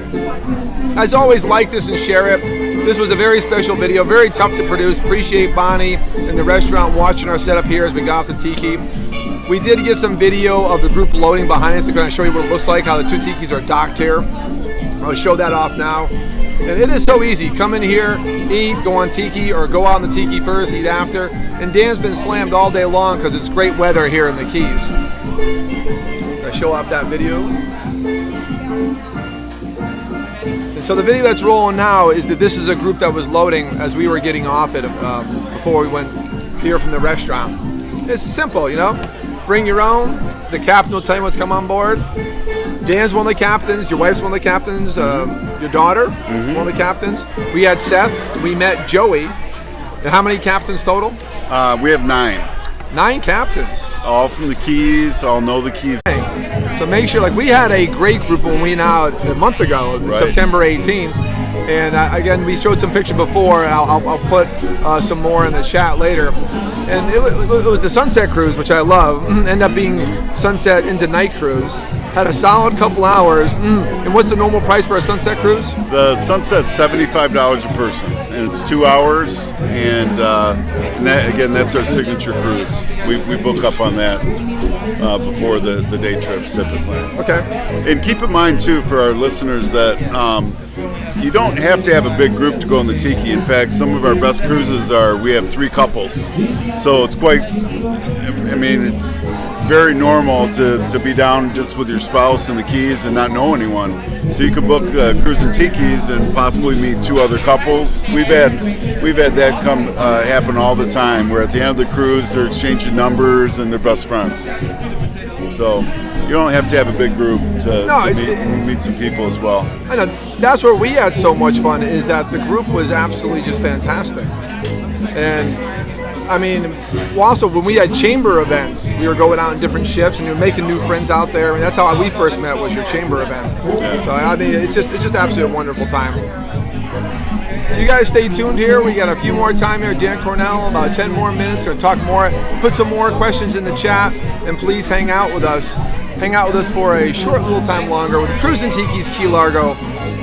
As always, like this and share it. This was a very special video, very tough to produce. Appreciate Bonnie and the restaurant watching our setup here as we got off the tiki. We did get some video of the group loading behind us to kind of show you what it looks like, how the 2 tikis are docked here. I'll show that off now. And it is so easy. Come in here, eat, go on tiki, or go out on the tiki first, eat after. And Dan's been slammed all day long because it's great weather here in the Keys. I'll show off that video. And so the video that's rolling now is that this is a group that was loading as we were getting off it before we went here from the restaurant. It's simple, you know. Bring your own. The captain will tell you what's come on board. Dan's one of the captains. Your wife's one of the captains. Your daughter, one of the captains. We had Seth. We met Joey. And how many captains total? We have 9. 9 captains. All from the Keys. All know the Keys. So make sure, like we had a great group when we went out a month ago, Right. September 18th. And again, we showed some pictures before, and I'll put some more in the chat later. And it was the sunset cruise, which I love. Ended up being sunset into night cruise. Had a solid couple hours. And what's the normal price for a sunset cruise? The sunset's $75 a person, and it's 2 hours. And that, again, that's our signature cruise. We book up on that before the day trips typically. Okay. And keep in mind too, for our listeners, that you don't have to have a big group to go on the Tiki. In fact, some of our best cruises we have 3 couples. So it's quite, I mean, it's very normal to be down just with your spouse in the Keys and not know anyone. So you can book Cruisin Tikis and possibly meet 2 other couples. We've had that happen all the time, where at the end of the cruise they're exchanging numbers and they're best friends. So you don't have to have a big group to meet some people as well. I know, that's where we had so much fun, is that the group was absolutely just fantastic. And I mean, also when we had chamber events, we were going out in different shifts and you were making new friends out there. And that's how we first met, was your chamber event. Yeah. So I mean, it's just absolutely a wonderful time. You guys stay tuned here. We got a few more time here. Dan Cornell, about 10 more minutes. We're going to talk more. Put some more questions in the chat, and please hang out with us. Hang out with us for a short little time longer with the Cruisin Tikis Key Largo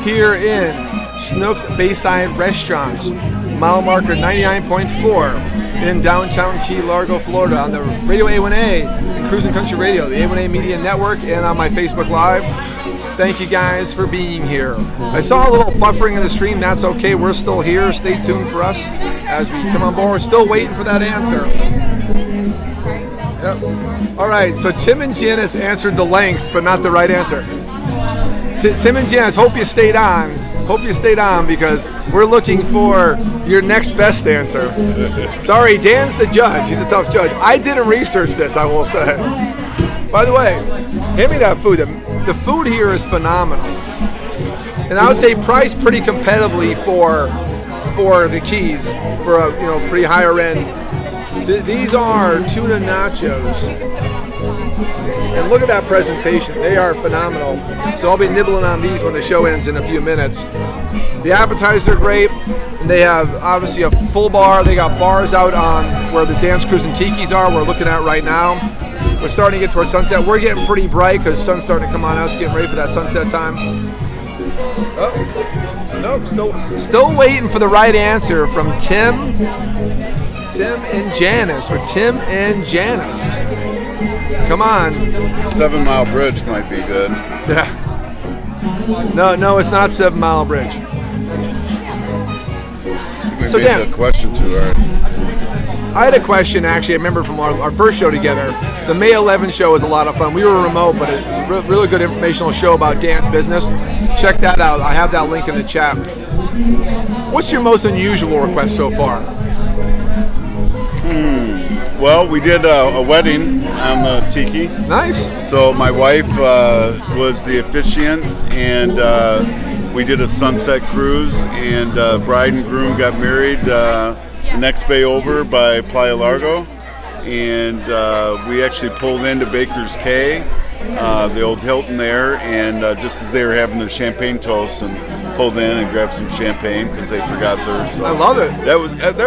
here in Snooks Bayside Restaurant, mile marker 99.4 in downtown Key Largo, Florida, on the RadioA1A and Cruisin Country Radio, the A1A Media Network, and on my Facebook Live. Thank you guys for being here. I saw a little buffering in the stream. That's okay. We're still here. Stay tuned for us as we come on board. We're still waiting for that answer. Yep. All right. So Tim and Janice answered the lengths, but not the right answer. Tim and Janice, hope you stayed on. Hope you stayed on, because we're looking for your next best answer. Sorry, Dan's the judge. He's a tough judge. I didn't research this, I will say. By the way, hand me that food. The food here is phenomenal, and I would say priced pretty competitively for the Keys, for a pretty higher end. These are tuna nachos, and look at that presentation. They are phenomenal. So I'll be nibbling on these when the show ends in a few minutes. The appetizers are great. And they have obviously a full bar. They got bars out on where the Dan's Cruisin Tikis are. We're looking at right now. We're starting to get towards sunset. We're getting pretty bright because sun's starting to come on us, getting ready for that sunset time. Oh, nope, still waiting for the right answer from Tim and Janice. For Tim and Janice. Come on. 7 Mile Bridge might be good. Yeah. No, it's not 7 Mile Bridge. We So made Dan, the question too already. I had a question, actually, I remember from our first show together. The May 11 show was a lot of fun. We were remote, but a really good informational show about dance business. Check that out. I have that link in the chat. What's your most unusual request so far? Well, we did a wedding on the Tiki. Nice. So my wife was the officiant, and we did a sunset cruise, and bride and groom got married next bay over by Playa Largo, and we actually pulled into Baker's Cay, the old Hilton there, and just as they were having their champagne toast, and pulled in and grabbed some champagne because they forgot theirs. So I love it. That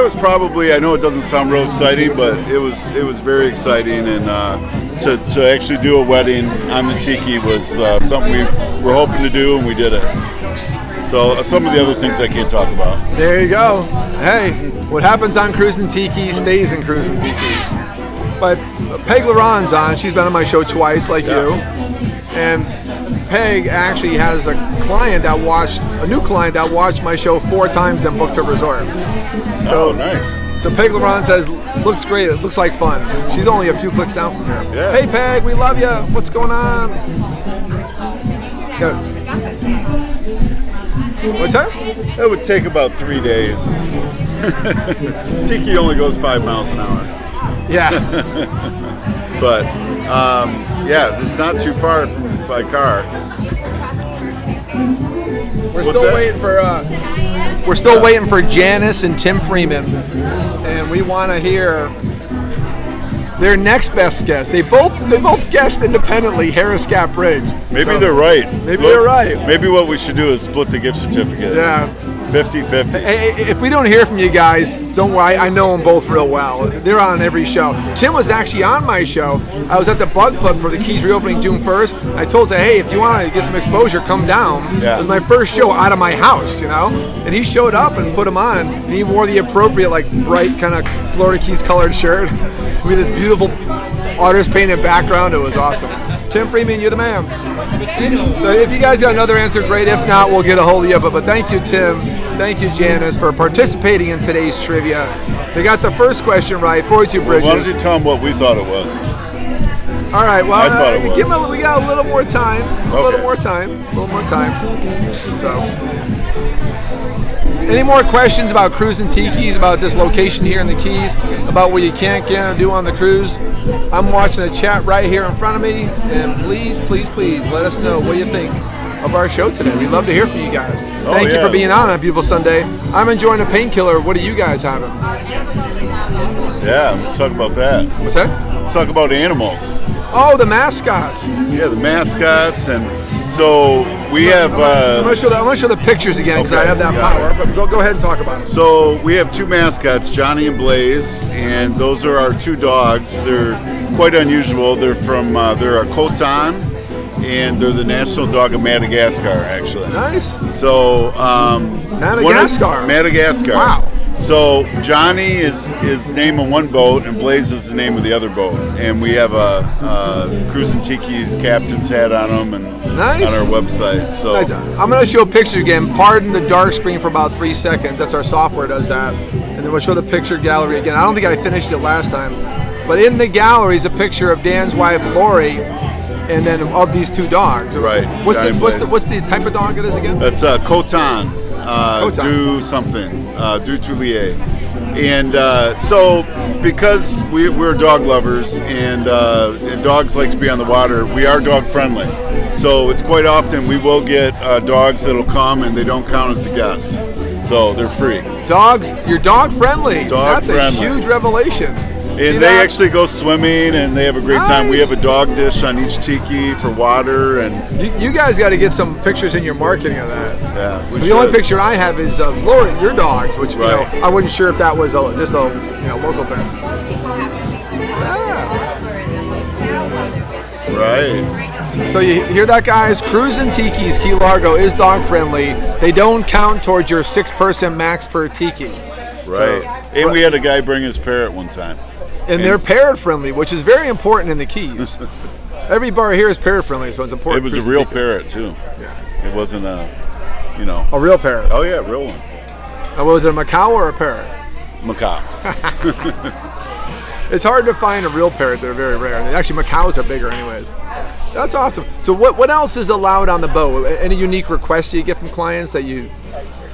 was probably, I know it doesn't sound real exciting, but it was very exciting, and to actually do a wedding on the Tiki was something we were hoping to do, and we did it. So some of the other things I can't talk about. There you go. Hey, what happens on Cruisin Tikis stays in Cruisin Tikis. But Peg Laron's on. She's been on my show twice, like you. And Peg actually has a new client that watched my show 4 times and booked her resort. So, oh, nice. So Peg Laron says, looks great. It looks like fun. She's only a few clicks down from here. Yeah. Hey, Peg, we love you. What's going on? Good. What's that? That would take about 3 days. Tiki only goes 5 miles an hour. Yeah. But, yeah, it's not too far by car. We're still waiting for Janice and Tim Freeman, and we want to hear their next best guest. They both guessed independently Harris Gap Bridge. Maybe So, they're right. Maybe they're right. Maybe what we should do is split the gift certificate. Yeah. 50-50. Hey, if we don't hear from you guys, don't worry. I know them both real well. They're on every show. Tim was actually on my show. I was at the Bug Club for the Keys reopening June 1st. I told him, hey, if you want to get some exposure, come down. Yeah. It was my first show out of my house, And he showed up and put him on. And he wore the appropriate, bright kind of Florida Keys colored shirt with this beautiful artist painted background. It was awesome. Tim Freeman, you're the man. So if you guys got another answer, great. If not, we'll get a hold of you. But thank you, Tim. Thank you, Janice, for participating in today's trivia. They got the first question right. 42 Bridges. Why don't you tell them what we thought it was? All right. Well, I thought it was. we got a little more time. A little Okay. more time. So, any more questions about Cruisin Tikis, about this location here in the Keys, about what you can't do on the cruise? I'm watching the chat right here in front of me, and please let us know what you think of our show today. We'd love to hear from you guys. Thank you yeah. for being on a beautiful Sunday. I'm enjoying a painkiller. What are you guys having? Yeah, let's talk about that. What's that? Let's talk about animals. Oh, the mascots. Yeah, the mascots, and so we have. I'm gonna show the pictures again because I Okay, have that got power. But go ahead and talk about it. So we have two mascots, Johnny and Blaze, and those are our two dogs. They're quite unusual. They're from they're a Coton, and they're the national dog of Madagascar, actually. Nice. So Madagascar. Madagascar. Wow. So Johnny is name on one boat, and Blaze is the name of the other boat, and we have a Cruisin Tikis captain's hat on them, and Nice. on our website. So Nice. I'm going to show a picture again. Pardon the dark screen for about 3 seconds. That's our software does that. And then we'll show the picture gallery again. I don't think I finished it last time. But in the gallery is a picture of Dan's wife, Lori, and then of these two dogs. Right. What's Johnny and the Blaze. what's the type of dog it is again? That's Coton. Coton. Do something. Do Toulier. And so because we're dog lovers and dogs like to be on the water, we are dog friendly. So it's quite often we will get dogs that'll come and they don't count as a guest. So they're free. Dogs, you're dog friendly. Dog That's friendly. a huge revelation. And See they that? actually go swimming and they have a great time. We Nice. have a dog dish on each tiki for water, and You guys got to get some pictures in your marketing of that. yeah, we The only should. picture I have is of Lori, your dogs, which Right. I wasn't sure if that was just a local thing. Right. So you hear that, guys? Cruisin Tikis Key Largo is dog friendly. They don't count towards your 6-person max per tiki. Right. And we had a guy bring his parrot one time. And they're parrot friendly, which is very important in the Keys. Every bar here is parrot friendly, so it's important. It was a real parrot too. Yeah. It wasn't a real parrot. Oh yeah, real one. Was it a macaw or a parrot? Macaw. It's hard to find a real parrot. They're very rare. And actually, macaws are bigger anyways. That's awesome. So what else is allowed on the boat? Any unique requests you get from clients that you...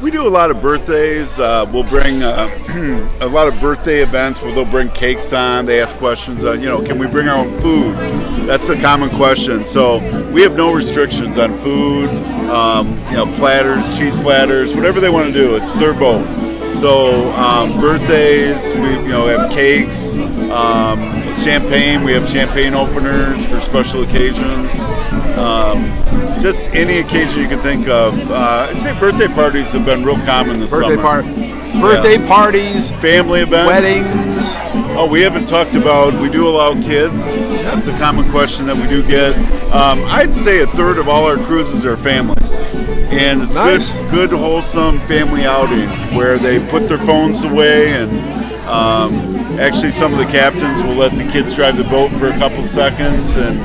We do a lot of birthdays. We'll bring a lot of birthday events where they'll bring cakes on. They ask questions on, can we bring our own food? That's a common question. So we have no restrictions on food, platters, cheese platters, whatever they want to do. It's their boat. So birthdays, we have cakes, champagne. We have champagne openers for special occasions. Just any occasion you can think of. I'd say birthday parties have been real common this summer. Birthday parties, family events, weddings. Oh, we haven't talked about. We do allow kids. That's a common question that we do get. I'd say a third of all our cruises are families, and it's Nice. good, wholesome family outing where they put their phones away and. Actually, some of the captains will let the kids drive the boat for a couple seconds, and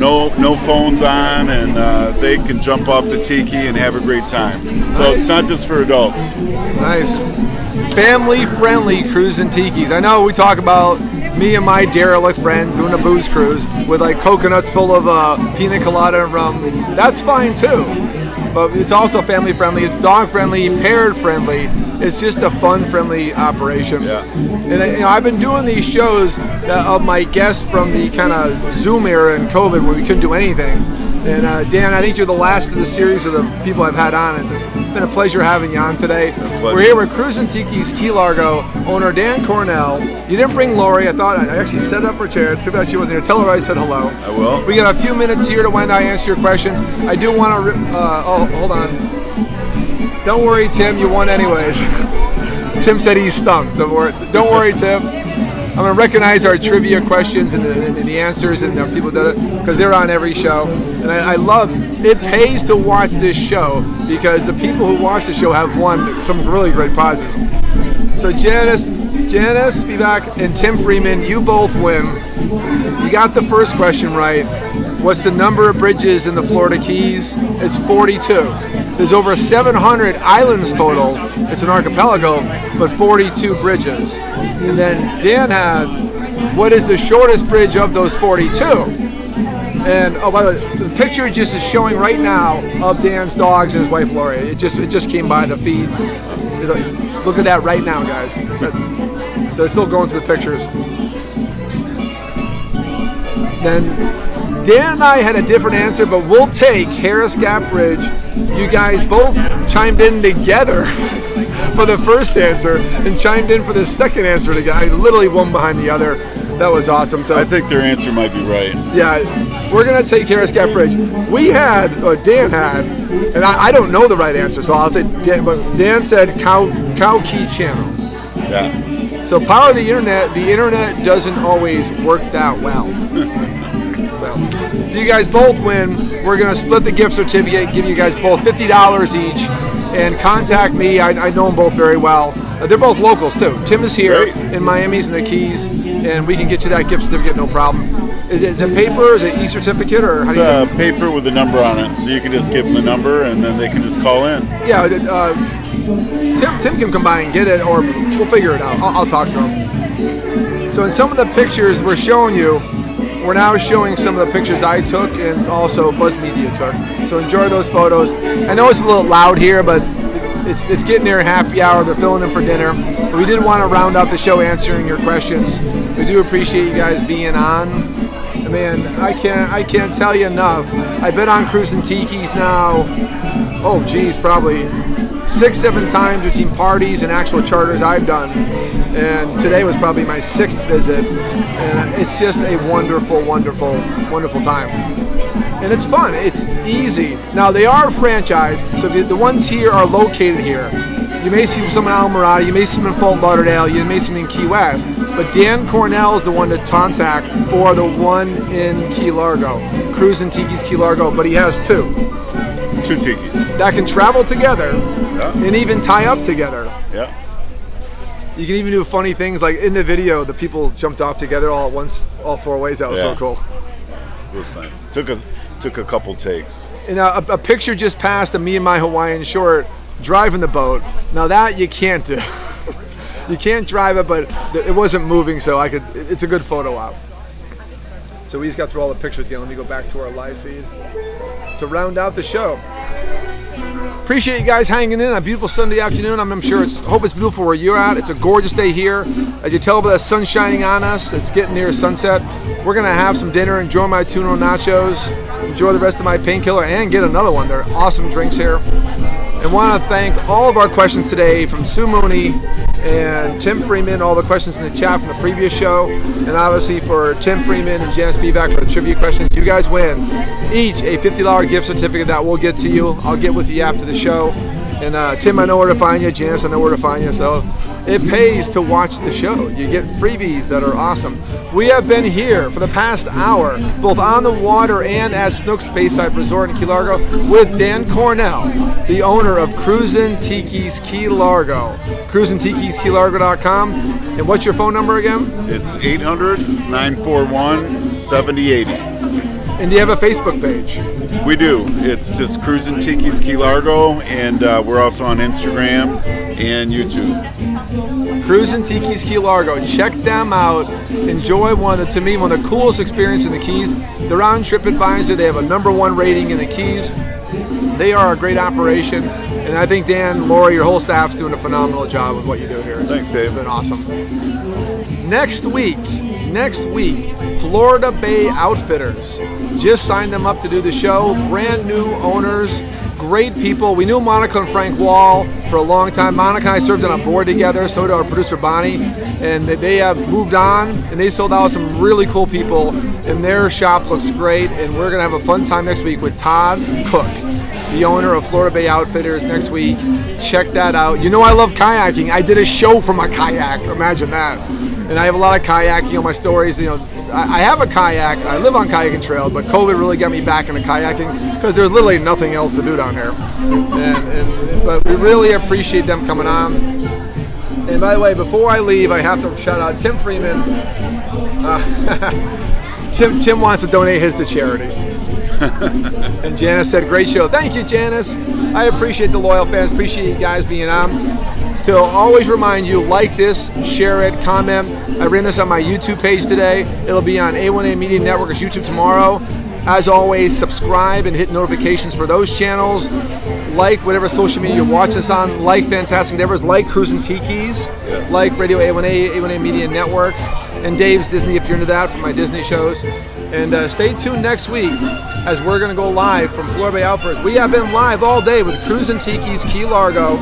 no phones on, and they can jump off the tiki and have a great time. So Nice. it's not just for adults. Nice. Family-friendly Cruisin Tikis. I know we talk about me and my derelict friends doing a booze cruise with coconuts full of pina colada and rum. That's fine too. But it's also family-friendly. It's dog-friendly, parrot-friendly. It's just a fun-friendly operation. Yeah. And I've been doing these shows of my guests from the kind of Zoom era and COVID where we couldn't do anything. And Dan, I think you're the last of the series of the people I've had on. It's been a pleasure having you on today. We're here with Cruisin Tikis Key Largo owner Dan Cornell. You didn't bring Lori. I actually set up her chair. Too bad she wasn't here. Tell her I said hello. I will. We got a few minutes here to wind down and answer your questions. I do want to. Hold on. Don't worry, Tim. You won anyways. Tim said he's stumped. Don't worry, Tim. I'm going to recognize our trivia questions and the answers and the people that because they're on every show. And I love it. Pays to watch this show because the people who watch the show have won some really great prizes. So Janice, be back, and Tim Freeman, you both win. You got the first question right. What's the number of bridges in the Florida Keys? It's 42. There's over 700 islands total. It's an archipelago, but 42 bridges. And then Dan had, what is the shortest bridge of those 42? And oh, by the way, the picture just is showing right now of Dan's dogs and his wife Lori. It just came by the feed. Look at that right now, guys. So it's still going through the pictures. Then Dan and I had a different answer, but we'll take Harris Gap Bridge. You guys both chimed in together for the first answer and chimed in for the second answer together. I literally one behind the other. That was awesome. So I think their answer might be right. Yeah, we're going to take Harris Gap Bridge. Dan had, and I don't know the right answer, so I'll say Dan, but Dan said Cow Key Channel. Yeah. So power of the internet doesn't always work that well. You guys both win. We're going to split the gift certificate, give you guys both $50 each, and contact me. I know them both very well. They're both locals too. Tim is here in Miami's in the Keys, and we can get you that gift certificate, no problem. Is it paper? Is it e-certificate? Or how do you do it? Paper with a number on it, so you can just give them the number, and then they can just call in. Yeah, Tim can come by and get it, or we'll figure it out. I'll talk to him. So in some of the pictures we're showing you, we're now showing some of the pictures I took and also Buzz Media took. So enjoy those photos. I know it's a little loud here, but it's getting near happy hour. They're filling in for dinner. But we did want to round out the show answering your questions. We do appreciate you guys being on. Man, I can't tell you enough. I've been on Cruisin Tikis now, probably 6-7 times between parties and actual charters I've done. And today was probably my 6th visit. And it's just a wonderful, wonderful, wonderful time. And it's fun. It's easy. Now, they are franchised, so the ones here are located here. You may see some in Almirada, you may see them in Fort Lauderdale, you may see them in Key West. But Dan Cornell is the one to contact for the one in Key Largo, Cruisin Tikis Key Largo, but he has 2. 2 tikis. That can travel together and even tie up together. Yeah. You can even do funny things like in the video, the people jumped off together all at once, all 4 ways. That was so cool. It was nice. Took a couple takes. And a picture just passed of me in my Hawaiian short driving the boat. Now that you can't do. You can't drive it, but it wasn't moving, so it's a good photo op. So we just got through all the pictures again. Let me go back to our live feed to round out the show. Appreciate you guys hanging in on a beautiful Sunday afternoon. I'm sure hope it's beautiful where you're at. It's a gorgeous day here. As you tell by the sun shining on us, it's getting near sunset. We're gonna have some dinner, enjoy my tuna nachos, enjoy the rest of my painkiller, and get another one. They're awesome drinks here. And want to thank all of our questions today from Sue Mooney and Tim Freeman, all the questions in the chat from the previous show, and obviously for Tim Freeman and Janice Bevac for the trivia questions. You guys win each a $50 gift certificate that we'll get to you. I'll get with you after the show. And Tim, I know where to find you. Janice, I know where to find you. So it pays to watch the show. You get freebies that are awesome. We have been here for the past hour, both on the water and at Snooks Bayside Resort in Key Largo with Dan Cornell, the owner of Cruisin Tikis Key Largo. CruisinTikisKeyLargo.com. And what's your phone number again? It's 800-941-7080. And do you have a Facebook page? We do. It's just Cruisin Tikis Key Largo, and we're also on Instagram and YouTube. Cruisin Tikis Key Largo. Check them out. Enjoy one of the coolest experiences in the Keys. They're on TripAdvisor. They have a #1 rating in the Keys. They are a great operation, and I think Dan, Lori, your whole staff's doing a phenomenal job with what you do here. Thanks, Dave. It's been awesome. Next week, Florida Bay Outfitters. Just signed them up to do the show. Brand new owners, great people. We knew Monica and Frank Wall for a long time. Monica and I served on a board together, so did our producer Bonnie, and they have moved on, and they sold out some really cool people, and their shop looks great, and we're going to have a fun time next week with Todd Cook, the owner of Florida Bay Outfitters, next week. Check that out. You know I love kayaking. I did a show from a kayak. Imagine that. And I have a lot of kayaking on my stories. You know, I have a kayak. I live on kayaking trail, but COVID really got me back into kayaking because there's literally nothing else to do down here. But we really appreciate them coming on. And by the way, before I leave, I have to shout out Tim Freeman. Tim wants to donate his to charity. And Janice said, great show. Thank you, Janice. I appreciate the loyal fans. Appreciate you guys being on. To always remind you, like this, share it, comment. I ran this on my YouTube page today. It'll be on A1A Media Network's YouTube tomorrow. As always, subscribe and hit notifications for those channels. Like whatever social media you're watching us on. Like Fantastic Endeavors. Like Cruisin Tikis. Yes. Like RadioA1A, A1A Media Network. And Dave's Disney if you're into that for my Disney shows. And stay tuned next week as we're going to go live from Florida Bay Outfitters. We have been live all day with Cruisin Tikis Key Largo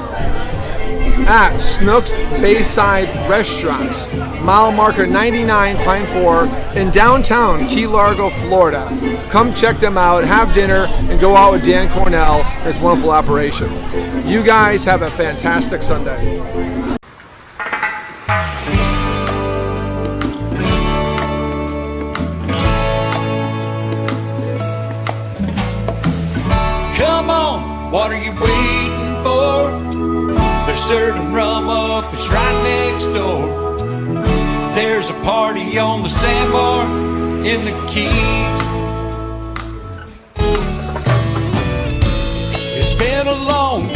at Snooks Bayside Restaurant, mile marker 99 Pine 4 in downtown Key Largo, Florida. Come check them out, have dinner, and go out with Dan Cornell and his wonderful operation. You guys have a fantastic Sunday. Come on, what are you waiting for? They're serving rum up, it's right next door. There's a party on the sandbar in the Keys. It's been a long